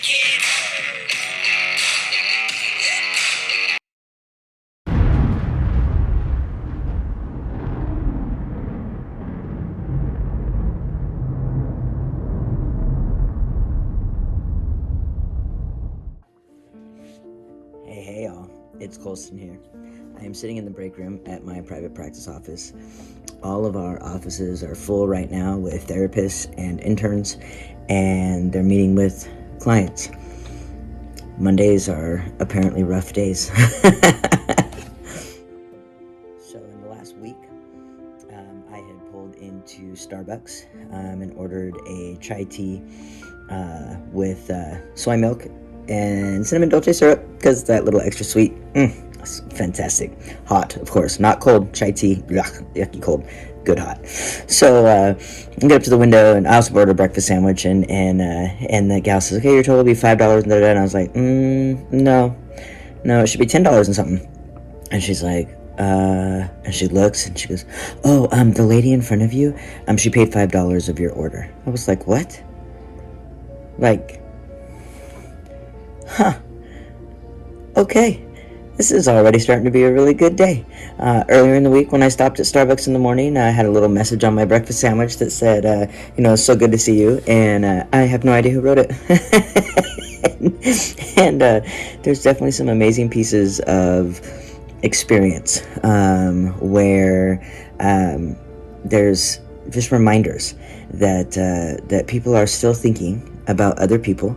Hey y'all, it's Colston here. I am sitting in the break room at my private practice office. All of our offices are full right now with therapists and interns, and they're meeting with clients. Mondays are apparently rough days. So in the last week, I had pulled into Starbucks and ordered a chai tea with soy milk and cinnamon dolce syrup, because that little extra sweet, that's fantastic. Hot, of course, not cold. Chai tea, yucky cold, good hot. So I get up to the window, and I also ordered a breakfast sandwich, and the gal says, okay, your total will be $5, and I was like, no, it should be $10 and something. And she's like, and she looks and she goes, oh, the lady in front of you, she paid $5 of your order. I was like, what? Like, okay, this is already starting to be a really good day. Earlier in the week, when I stopped at Starbucks in the morning, I had a little message on my breakfast sandwich that said, it's so good to see you, and I have no idea who wrote it. and there's definitely some amazing pieces of experience where there's just reminders that people are still thinking about other people.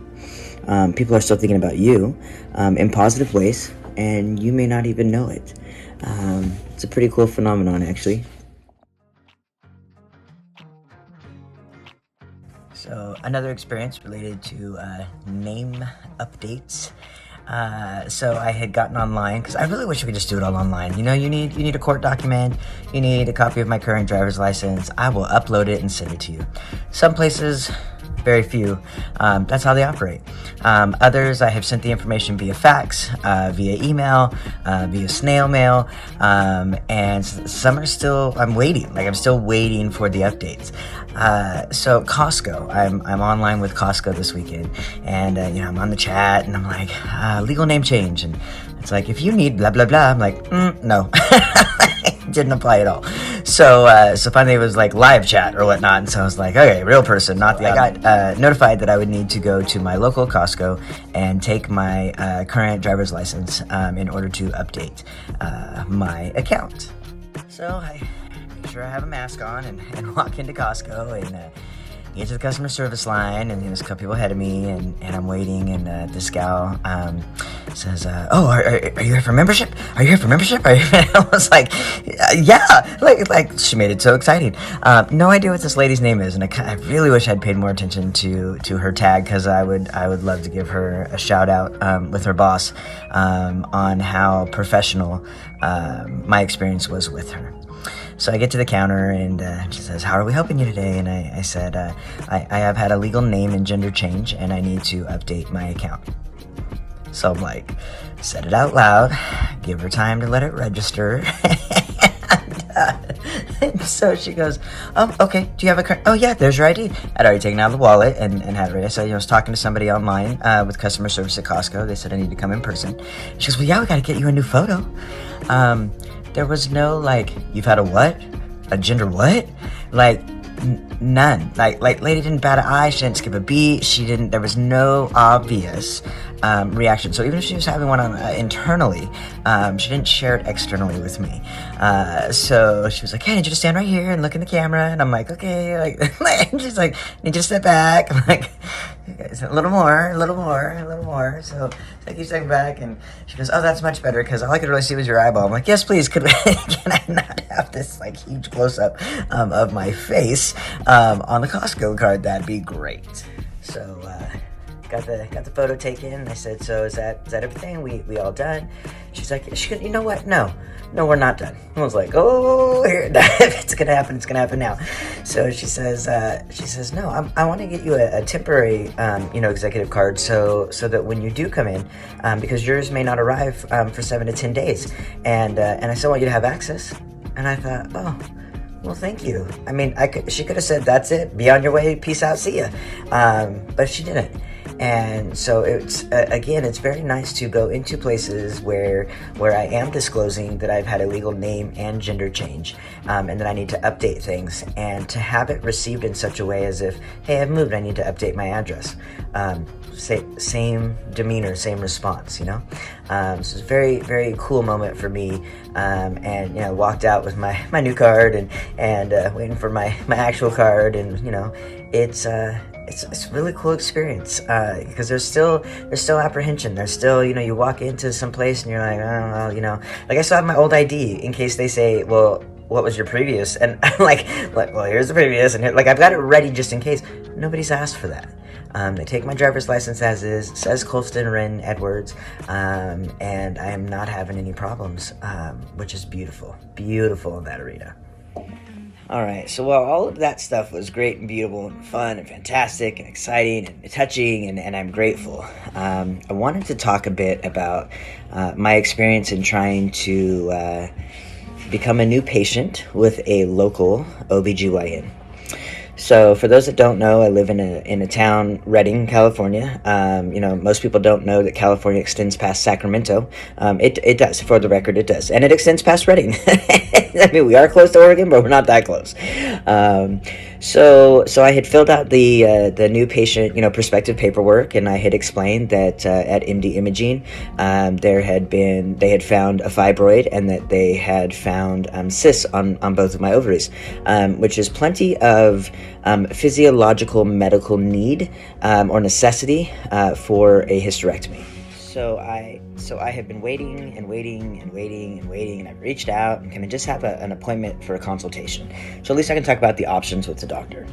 People are still thinking about you in positive ways, and you may not even know it. It's a pretty cool phenomenon, actually. So another experience related to name updates. So I had gotten online, because I really wish we could just do it all online. You need a court document, you need a copy of my current driver's license. I will upload it and send it to you. Some places, very few, that's how they operate. Others, I have sent the information via fax, via email, via snail mail, and some are still, I'm still waiting for the updates. So Costco, I'm online with Costco this weekend, and I'm on the chat, and I'm like, legal name change, and it's like, if you need blah blah blah, I'm like, no. Didn't apply at all. So finally it was like live chat or whatnot, and so I was like, okay, real person, not the. I got notified that I would need to go to my local Costco and take my current driver's license in order to update my account. So I make sure I have a mask on and walk into Costco and get to the customer service line, and there's a couple people ahead of me, and I'm waiting, and this gal says, oh, are you here for membership? Are you here for membership? I was like, yeah, like she made it so exciting. No idea what this lady's name is, and I really wish I'd paid more attention to her tag, because I would love to give her a shout out with her boss on how professional my experience was with her. So I get to the counter, and she says, how are we helping you today? And I said, I have had a legal name and gender change, and I need to update my account. So I'm like, said it out loud, give her time to let it register. And so she goes, oh, okay, do you have a card? Oh yeah, there's your ID. I'd already taken out the wallet and had it ready. So I was talking to somebody online with customer service at Costco. They said I need to come in person. She goes, well, yeah, we got to get you a new photo. There was no, like, you've had a what? A gender what? Like, none. Like, lady didn't bat an eye, she didn't skip a beat, there was no obvious reaction. So even if she was having one on internally, she didn't share it externally with me. So she was like, hey, I need you to stand right here and look in the camera. And I'm like, okay, like she's like, need you to step back. I'm like, a little more. So I keep stepping back, and she goes, oh, that's much better, because all I could really see was your eyeball. I'm like, yes, please, can I not have this like huge close-up of my face on the Costco card? That'd be great. So got the photo taken, and I said, so is that everything? We all done? She's like, you know what? No, we're not done. I was like, oh, here, if it's gonna happen now. So she says, no, I want to get you a temporary, executive card, so that when you do come in, because yours may not arrive for 7 to 10 days, and I still want you to have access. And I thought, oh, well, thank you. I mean, she could have said, that's it, be on your way, peace out, see ya. But she didn't. And so it's again, it's very nice to go into places where I am disclosing that I've had a legal name and gender change, and that I need to update things, and to have it received in such a way as if, hey, I've moved, I need to update my address. Same demeanor, same response, So it's a very, very cool moment for me, and walked out with my new card and waiting for my actual card, and it's a really cool experience, because there's still apprehension. There's still, you walk into some place and you're like, oh, well, like I still have my old ID in case they say, well, what was your previous? And I'm like, well, here's the previous, and like I've got it ready just in case. Nobody's asked for that. They take my driver's license as is, says Colston Wren Edwards, and I am not having any problems, which is beautiful in that arena. All right, so while all of that stuff was great and beautiful and fun and fantastic and exciting and touching, and I'm grateful, I wanted to talk a bit about my experience in trying to become a new patient with a local OBGYN. So for those that don't know, I live in a town, Redding, California. Most people don't know that California extends past Sacramento. It does, for the record, it does. And it extends past Redding. I mean, we are close to Oregon, but we're not that close. So I had filled out the new patient, prospective paperwork, and I had explained that at MD Imaging, they had found a fibroid, and that they had found cysts on both of my ovaries, which is plenty of physiological medical need or necessity for a hysterectomy. So I have been waiting, and I've reached out, and can I just have an appointment for a consultation? So at least I can talk about the options with the doctor.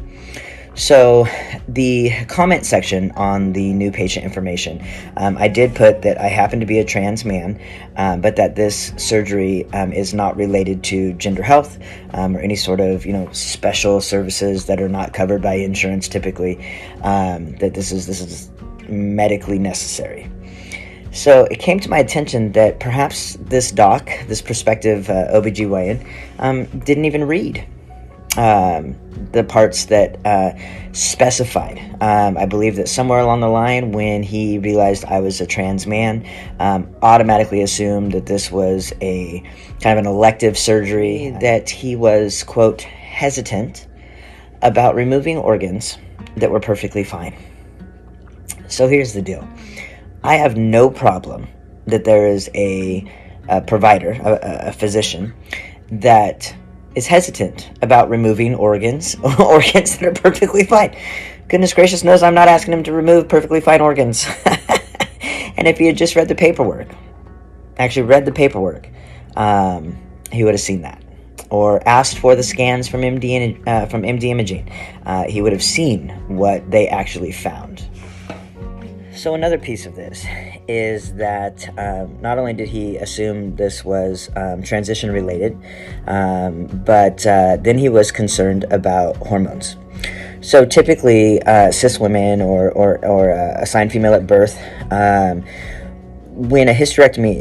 So the comment section on the new patient information, I did put that I happen to be a trans man, but that this surgery is not related to gender health or any sort of special services that are not covered by insurance typically. That this is medically necessary. So it came to my attention that perhaps this doc, this prospective OBGYN, didn't even read the parts that specified. I believe that somewhere along the line, when he realized I was a trans man, automatically assumed that this was a kind of an elective surgery, that he was, quote, hesitant about removing organs that were perfectly fine. So here's the deal. I have no problem that there is a provider, a physician, that is hesitant about removing organs that are perfectly fine. Goodness gracious knows I'm not asking him to remove perfectly fine organs. And if he had just read the paperwork, he would have seen that. Or asked for the scans from MD Imaging, he would have seen what they actually found. So another piece of this is that not only did he assume this was transition related, but then he was concerned about hormones. So typically, cis women or assigned female at birth, when a hysterectomy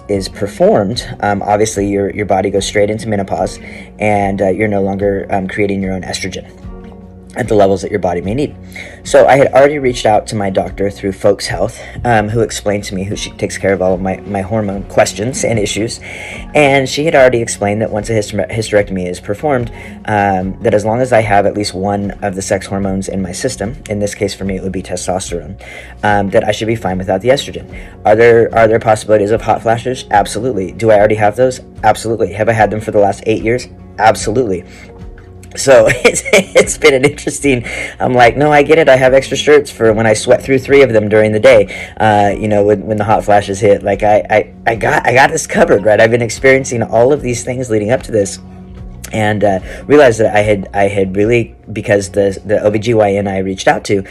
is performed, obviously your body goes straight into menopause, and you're no longer creating your own estrogen at the levels that your body may need. So I had already reached out to my doctor through Folks Health, who explained to me, who she takes care of all of my hormone questions and issues, and she had already explained that once a hysterectomy is performed, that as long as I have at least one of the sex hormones in my system, in this case for me it would be testosterone, that I should be fine without the estrogen. Are there possibilities of hot flashes? Absolutely. Do I already have those? Absolutely. Have I had them for the last 8 years? Absolutely. So it's been an interesting, I'm like, no, I get it. I have extra shirts for when I sweat through 3 of them during the day, when the hot flashes hit. Like I got this covered, right? I've been experiencing all of these things leading up to this, and realized that I had really, because the OBGYN I reached out to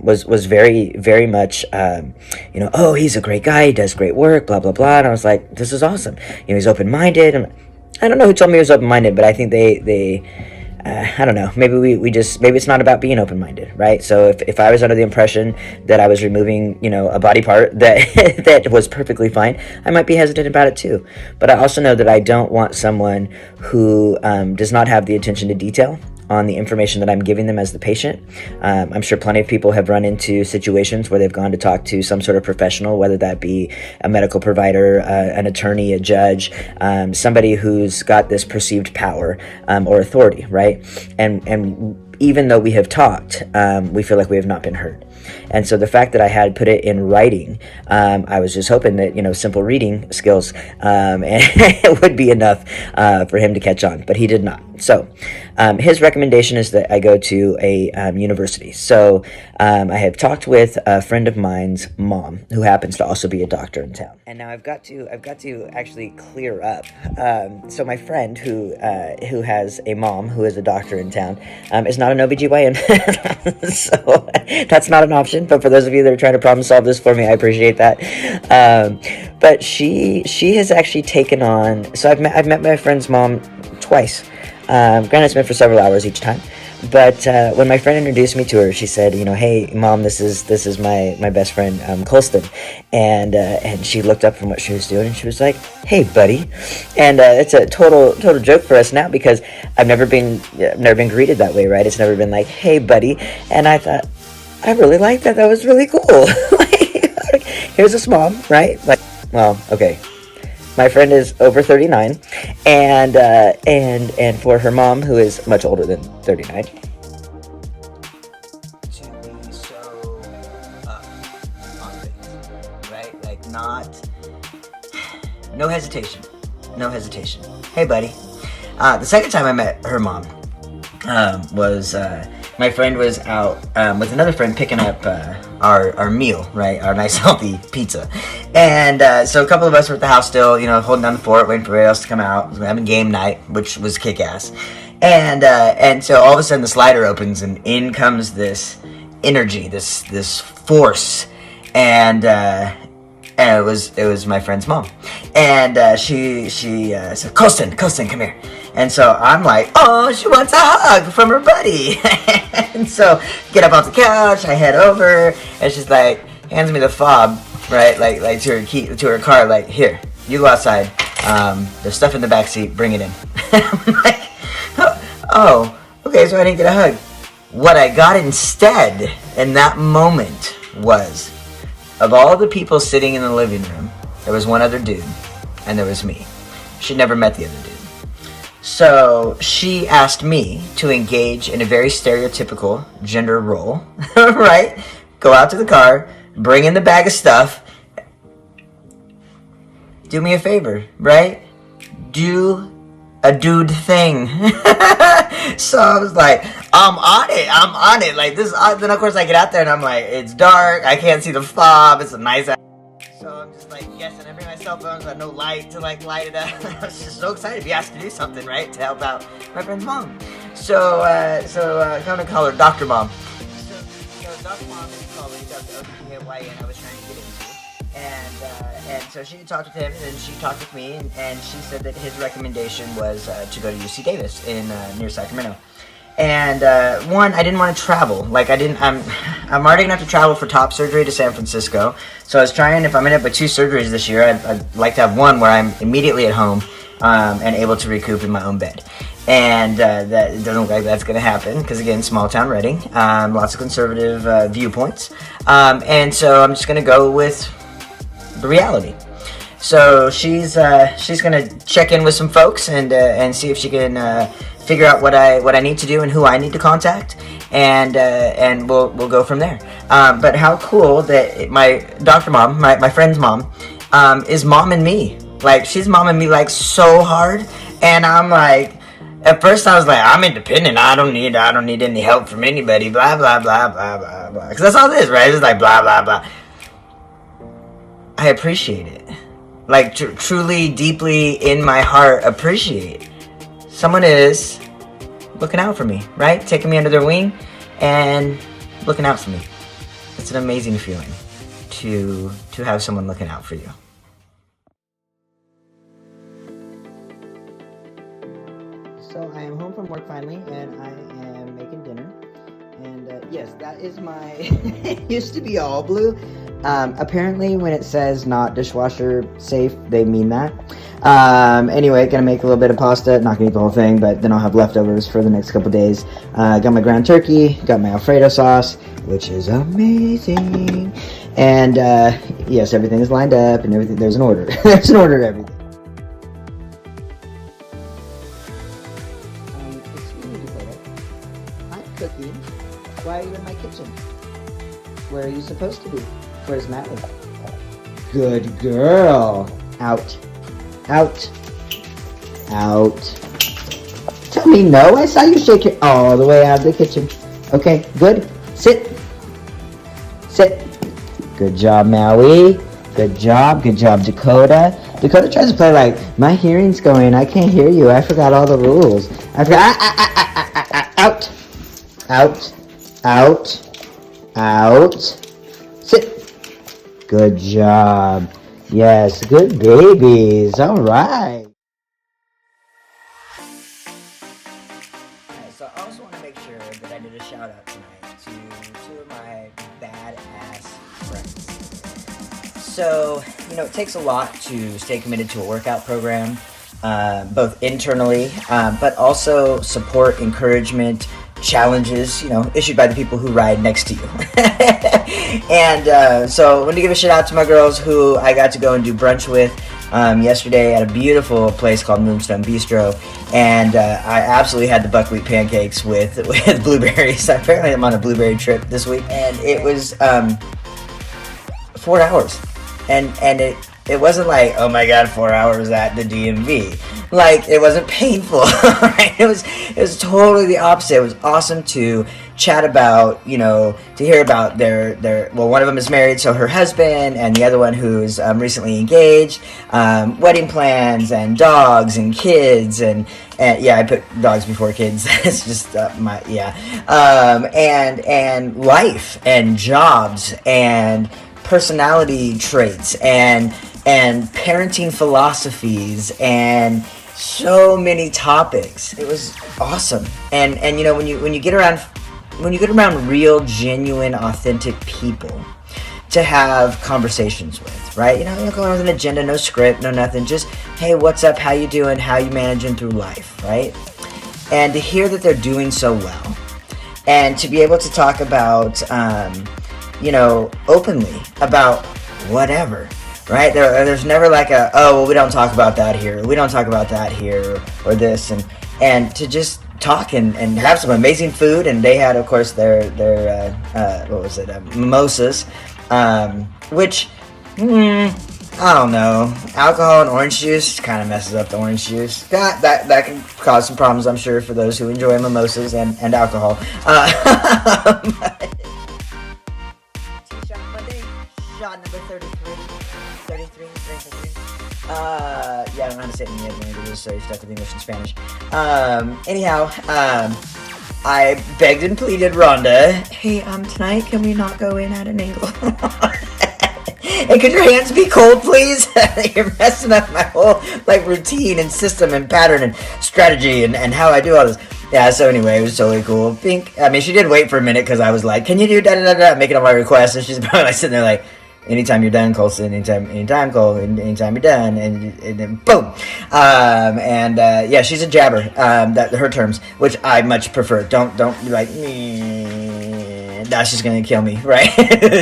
was very, very much, oh, he's a great guy, he does great work, blah, blah, blah. And I was like, this is awesome. He's open-minded. And I don't know who told me he was open-minded, but I think they I don't know, maybe maybe it's not about being open-minded, right? So if I was under the impression that I was removing, a body part that that was perfectly fine, I might be hesitant about it too. But I also know that I don't want someone who does not have the attention to detail on the information that I'm giving them as the patient. I'm sure plenty of people have run into situations where they've gone to talk to some sort of professional, whether that be a medical provider, an attorney, a judge, somebody who's got this perceived power or authority, right? And even though we have talked, we feel like we have not been heard. And so the fact that I had put it in writing, I was just hoping that, simple reading skills it would be enough for him to catch on, but he did not. So his recommendation is that I go to a university. So I have talked with a friend of mine's mom, who happens to also be a doctor in town. And now I've got to actually clear up. So my friend who has a mom who is a doctor in town is not an OBGYN. So that's not an option. But for those of you that are trying to problem solve this for me, I appreciate that. But she has actually taken on. So I've met my friend's mom twice. Granted, it's been for several hours each time. But when my friend introduced me to her, she said, "Hey, Mom, this is my best friend, Colston," and she looked up from what she was doing, and she was like, "Hey, buddy," and it's a total joke for us now because I've never been greeted that way, right? It's never been like, "Hey, buddy," and I thought, I really liked that. That was really cool. Like, here's this mom, right? Like, well, okay. My friend is over 39, and for her mom, who is much older than 39, to be so up on things, right? Like, no hesitation. Hey, buddy. The second time I met her mom was my friend was out with another friend picking up our meal, right? Our nice healthy pizza. And so a couple of us were at the house still, holding down the fort, waiting for everybody else to come out. We were having game night, which was kick-ass. And so all of a sudden the slider opens and in comes this energy, this force. And it was my friend's mom. And she said, Colston, come here. And so I'm like, oh, she wants a hug from her buddy. And so get up off the couch, I head over, and she's like, hands me the fob, right? Like to her car, like, here, you go outside. There's stuff in the back seat, bring it in. I'm like, oh, okay, so I didn't get a hug. What I got instead in that moment was, of all the people sitting in the living room, there was one other dude, and there was me. She'd never met the other dude. So she asked me to engage in a very stereotypical gender role, right? Go out to the car, bring in the bag of stuff, do me a favor, right? Do a dude thing. So I was like, I'm on it. Like this, then of course I get out there and I'm like, it's dark, I can't see the fob, it's a nice. So I'm just like, yes, and I bring my cell phone, so I have no light to like light it up. I was just so excited to be asked to do something, right, to help out my friend's mom. So I'm gonna call her Dr. Mom. So Dr. Mom is called OBGYN I was trying to get into, and so she talked with him, and then she talked with me, and she said that his recommendation was to go to UC Davis in near Sacramento. And one, I didn't want to travel. Like I'm already gonna have to travel for top surgery to San Francisco. So I was trying, if I'm gonna have 2 surgeries this year, I'd like to have one where I'm immediately at home and able to recoup in my own bed. And that it doesn't look like that's gonna happen because again, small town Reading, lots of conservative viewpoints, and so I'm just gonna go with the reality. So she's gonna check in with some folks and see if she can figure out what I need to do and who I need to contact, and we'll go from there. But how cool that my Dr. Mom, my friend's mom, is momming me. Like she's momming me like so hard, and I'm like, at first I was like, I'm independent. I don't need any help from anybody. Blah blah blah blah blah blah. Because that's all it is, right? It's like blah blah blah. I appreciate it. Like truly, deeply in my heart, appreciate. Someone is looking out for me, right? Taking me under their wing and looking out for me. It's an amazing feeling to have someone looking out for you. So I am home from work finally, and I am making dinner. And yes, that is my. It used to be all blue. Apparently, when it says not dishwasher safe, they mean that. Anyway, gonna make a little bit of pasta. Not gonna eat the whole thing, but then I'll have leftovers for the next couple days. Got my ground turkey, got my Alfredo sauce, which is amazing. And yes, everything is lined up and everything. There's an order. There's an order to everything. Excuse me, Dakota. I'm cooking. Why are you in my kitchen? Where are you supposed to be? Where's Madeline? Good girl. Out. Out. Out. Tell me no. I saw you shake it all the way out of the kitchen. Okay, good. Sit. Sit. Good job, Maui. Good job. Good job, Dakota. Dakota tries to play like, my hearing's going. I can't hear you. I forgot all the rules. I forgot. Out. Out. Out. Out. Sit. Good job. Yes, good babies. All right. So I also want to make sure that I did a shout out tonight to two of my badass friends. So, it takes a lot to stay committed to a workout program, both internally, but also support, encouragement, challenges, issued by the people who ride next to you. And so I want to give a shout out to my girls who I got to go and do brunch with yesterday at a beautiful place called Moonstone Bistro. And I absolutely had the buckwheat pancakes with blueberries. Apparently I'm on a blueberry trip this week. And it was 4 hours. And it wasn't like, oh my god, 4 hours at the DMV. Like, it wasn't painful, right? It was totally the opposite. It was awesome to chat about, to hear about their well, one of them is married, so her husband, and the other one who's recently engaged, wedding plans, and dogs, and kids, and yeah, I put dogs before kids. It's just and life, and jobs, and personality traits, and parenting philosophies, and so many topics. It was awesome. And when you get around real, genuine, authentic people to have conversations with, right? You're not going with an agenda, no script, no nothing. Just, hey, what's up? How you doing? How you managing through life, right? And to hear that they're doing so well, and to be able to talk about, openly about whatever. Right? There's never like we don't talk about that here. We don't talk about that here, or this, and to just talk and have some amazing food. And they had, of course, their mimosas, which I don't know, alcohol and orange juice kind of messes up the orange juice. That can cause some problems, I'm sure, for those who enjoy mimosas and alcohol. Shot number 33. Yeah, I don't know how to say it in the other languages, so you're stuck with English and Spanish. Anyhow, I begged and pleaded Rhonda, hey, tonight, can we not go in at an angle? And could your hands be cold, please? You're messing up my whole, routine and system and pattern and strategy and how I do all this. Yeah, so anyway, it was totally cool. She did wait for a minute because I was like, can you do da-da-da-da, making all my requests, and she's probably sitting there like, anytime you're done, Colson. Anytime, Cole. Anytime you're done, and then boom. Yeah, she's a jabber. That her terms, which I much prefer. Don't be like me. That's just gonna kill me, right?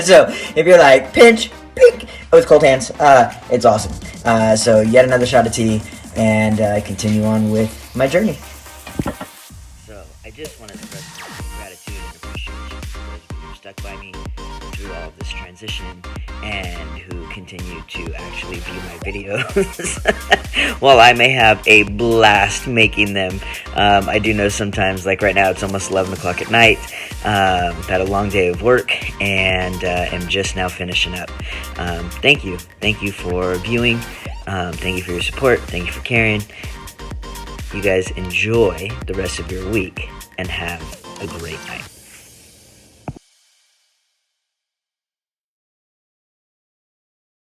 So if you're like pinch, pink, with cold hands, it's awesome. So yet another shot of tea, and continue on with my journey. So I just want to express my gratitude and appreciation for those who stuck by me through all of this transition, and who continue to actually view my videos while I may have a blast making them. I do know sometimes, like right now, it's almost 11 o'clock at night. I've had a long day of work, and am just now finishing up. Thank you for viewing. Thank you for your support. Thank you for caring. You guys enjoy the rest of your week, and have a great night.